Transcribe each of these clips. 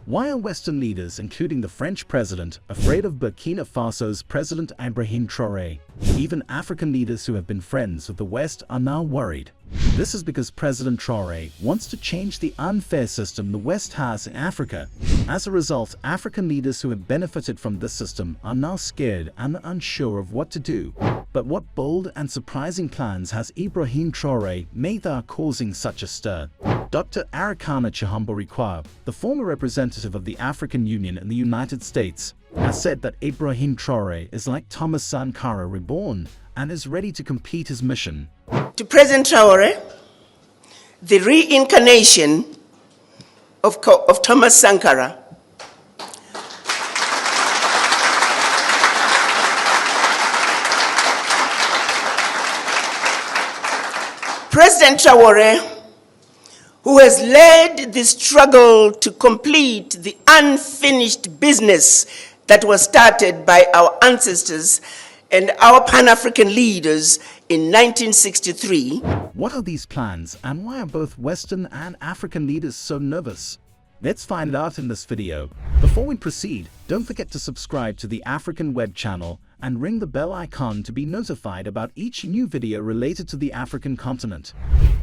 Why are Western leaders, including the French president, afraid of Burkina Faso's President Ibrahim Traoré? Even African leaders who have been friends with the West are now worried. This is because President Traoré wants to change the unfair system the West has in Africa. As a result, African leaders who have benefited from this system are now scared and unsure of what to do. But what bold and surprising plans has Ibrahim Traoré made that are causing such a stir? Dr. Arikana Chihambo-Require, the former representative of the African Union in the United States, has said that Ibrahim Traoré is like Thomas Sankara reborn and is ready to complete his mission. To President Traoré, the reincarnation of Thomas Sankara, President Traoré, who has led the struggle to complete the unfinished business that was started by our ancestors and our Pan-African leaders in 1963. What are these plans, and why are both Western and African leaders so nervous? Let's find out in this video. Before we proceed, don't forget to subscribe to the African Web channel and ring the bell icon to be notified about each new video related to the African continent.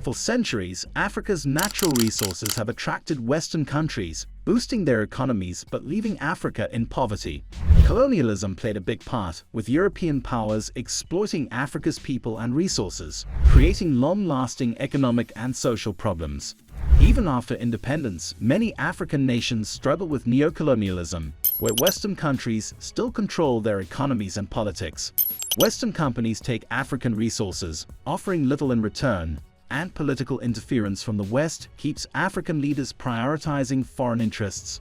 For centuries, Africa's natural resources have attracted Western countries, boosting their economies but leaving Africa in poverty. Colonialism played a big part, with European powers exploiting Africa's people and resources, creating long-lasting economic and social problems. Even after independence, many African nations struggle with neocolonialism, where Western countries still control their economies and politics. Western companies take African resources, offering little in return, and political interference from the West keeps African leaders prioritizing foreign interests.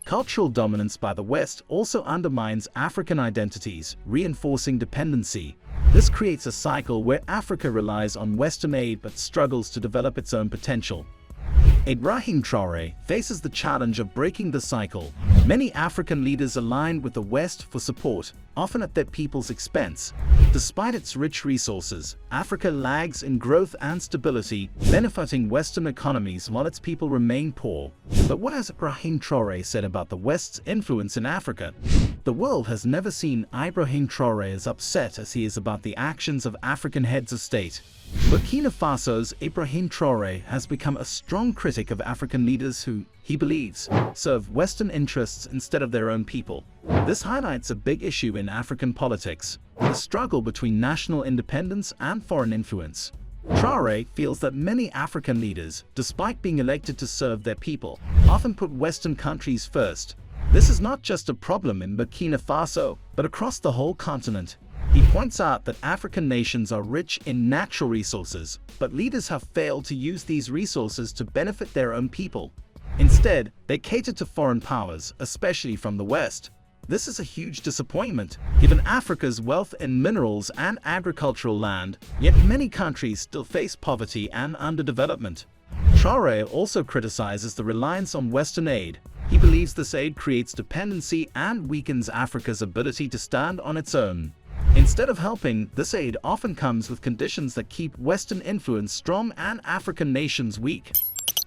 Cultural dominance by the West also undermines African identities, reinforcing dependency. This creates a cycle where Africa relies on Western aid but struggles to develop its own potential. Ibrahim Traoré faces the challenge of breaking the cycle. Many African leaders align with the West for support, often at their people's expense. Despite its rich resources, Africa lags in growth and stability, benefiting Western economies while its people remain poor. But what has Ibrahim Traoré said about the West's influence in Africa? The world has never seen Ibrahim Traoré as upset as he is about the actions of African heads of state. Burkina Faso's Ibrahim Traoré has become a strong critic of African leaders who, he believes, serve Western interests instead of their own people. This highlights a big issue in African politics, the struggle between national independence and foreign influence. Traoré feels that many African leaders, despite being elected to serve their people, often put Western countries first. This is not just a problem in Burkina Faso, but across the whole continent. He points out that African nations are rich in natural resources, but leaders have failed to use these resources to benefit their own people. Instead, they cater to foreign powers, especially from the West. This is a huge disappointment, given Africa's wealth in minerals and agricultural land, yet many countries still face poverty and underdevelopment. Traoré also criticizes the reliance on Western aid. He believes this aid creates dependency and weakens Africa's ability to stand on its own. Instead of helping, this aid often comes with conditions that keep Western influence strong and African nations weak.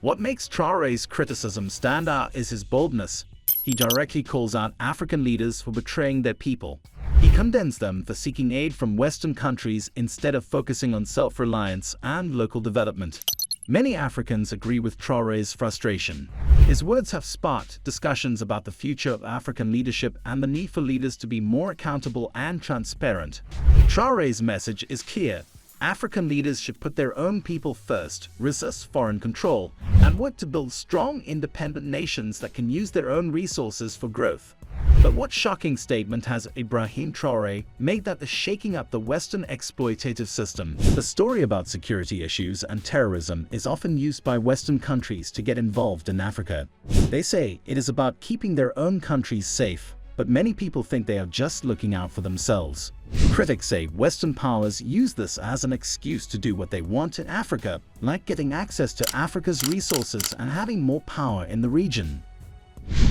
What makes Traoré's criticism stand out is his boldness. He directly calls out African leaders for betraying their people. He condemns them for seeking aid from Western countries instead of focusing on self-reliance and local development. Many Africans agree with Traoré's frustration. His words have sparked discussions about the future of African leadership and the need for leaders to be more accountable and transparent. Traoré's message is clear. African leaders should put their own people first, resist foreign control, and work to build strong, independent nations that can use their own resources for growth. But what shocking statement has Ibrahim Traoré made that is shaking up the Western exploitative system? The story about security issues and terrorism is often used by Western countries to get involved in Africa. They say it is about keeping their own countries safe, but many people think they are just looking out for themselves. Critics say Western powers use this as an excuse to do what they want in Africa, like getting access to Africa's resources and having more power in the region.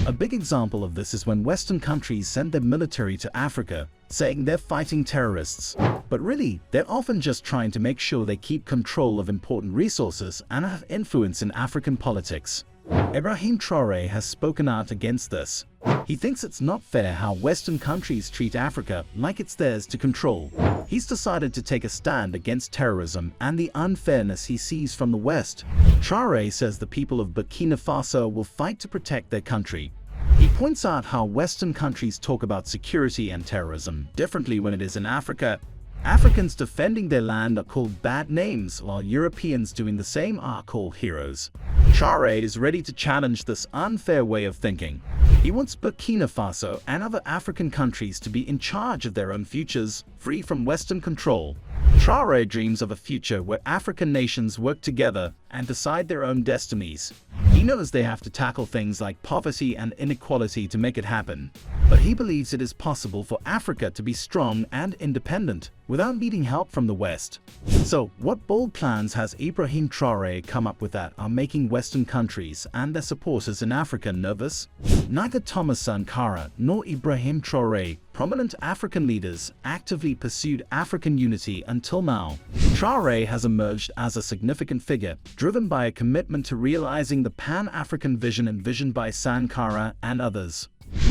A big example of this is when Western countries send their military to Africa, saying they're fighting terrorists. But really, they're often just trying to make sure they keep control of important resources and have influence in African politics. Ibrahim Traoré has spoken out against this. He thinks it's not fair how Western countries treat Africa like it's theirs to control. He's decided to take a stand against terrorism and the unfairness he sees from the West. Traoré says the people of Burkina Faso will fight to protect their country. He points out how Western countries talk about security and terrorism differently when it is in Africa. Africans defending their land are called bad names, while Europeans doing the same are called heroes. Traoré is ready to challenge this unfair way of thinking. He wants Burkina Faso and other African countries to be in charge of their own futures, free from Western control. Traoré dreams of a future where African nations work together and decide their own destinies. He knows they have to tackle things like poverty and inequality to make it happen, but he believes it is possible for Africa to be strong and independent without needing help from the West. So, what bold plans has Ibrahim Traoré come up with that are making Western countries and their supporters in Africa nervous? Neither Thomas Sankara nor Ibrahim Traoré, prominent African leaders, actively pursued African unity until now. Traoré has emerged as a significant figure, driven by a commitment to realizing the Pan-African vision envisioned by Sankara and others.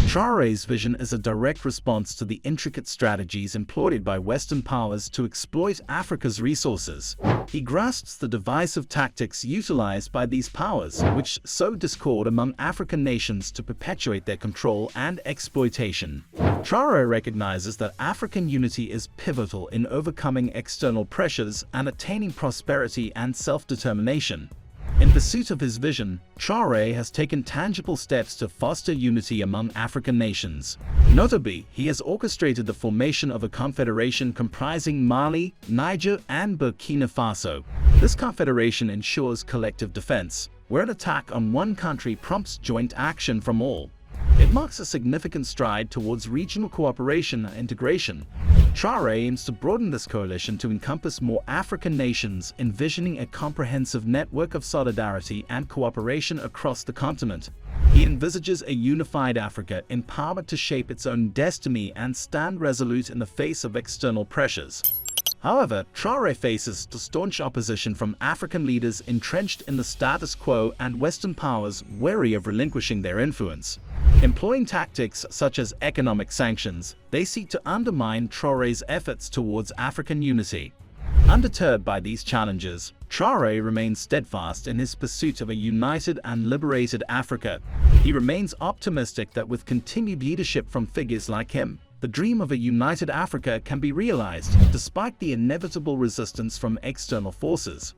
Traoré's vision is a direct response to the intricate strategies employed by Western powers to exploit Africa's resources. He grasps the divisive tactics utilized by these powers, which sow discord among African nations to perpetuate their control and exploitation. Traoré recognizes that African unity is pivotal in overcoming external pressures and attaining prosperity and self-determination. In pursuit of his vision, Traoré has taken tangible steps to foster unity among African nations. Notably, he has orchestrated the formation of a confederation comprising Mali, Niger, and Burkina Faso. This confederation ensures collective defense, where an attack on one country prompts joint action from all. It marks a significant stride towards regional cooperation and integration. Traoré aims to broaden this coalition to encompass more African nations, envisioning a comprehensive network of solidarity and cooperation across the continent. He envisages a unified Africa empowered to shape its own destiny and stand resolute in the face of external pressures. However, Traoré faces staunch opposition from African leaders entrenched in the status quo and Western powers wary of relinquishing their influence. Employing tactics such as economic sanctions, they seek to undermine Traoré's efforts towards African unity. Undeterred by these challenges, Traoré remains steadfast in his pursuit of a united and liberated Africa. He remains optimistic that with continued leadership from figures like him, the dream of a united Africa can be realized, despite the inevitable resistance from external forces.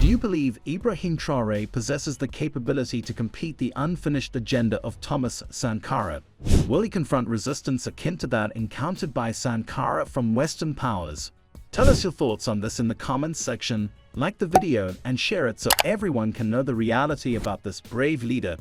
Do you believe Ibrahim Traoré possesses the capability to complete the unfinished agenda of Thomas Sankara? Will he confront resistance akin to that encountered by Sankara from Western powers? Tell us your thoughts on this in the comments section, like the video and share it so everyone can know the reality about this brave leader.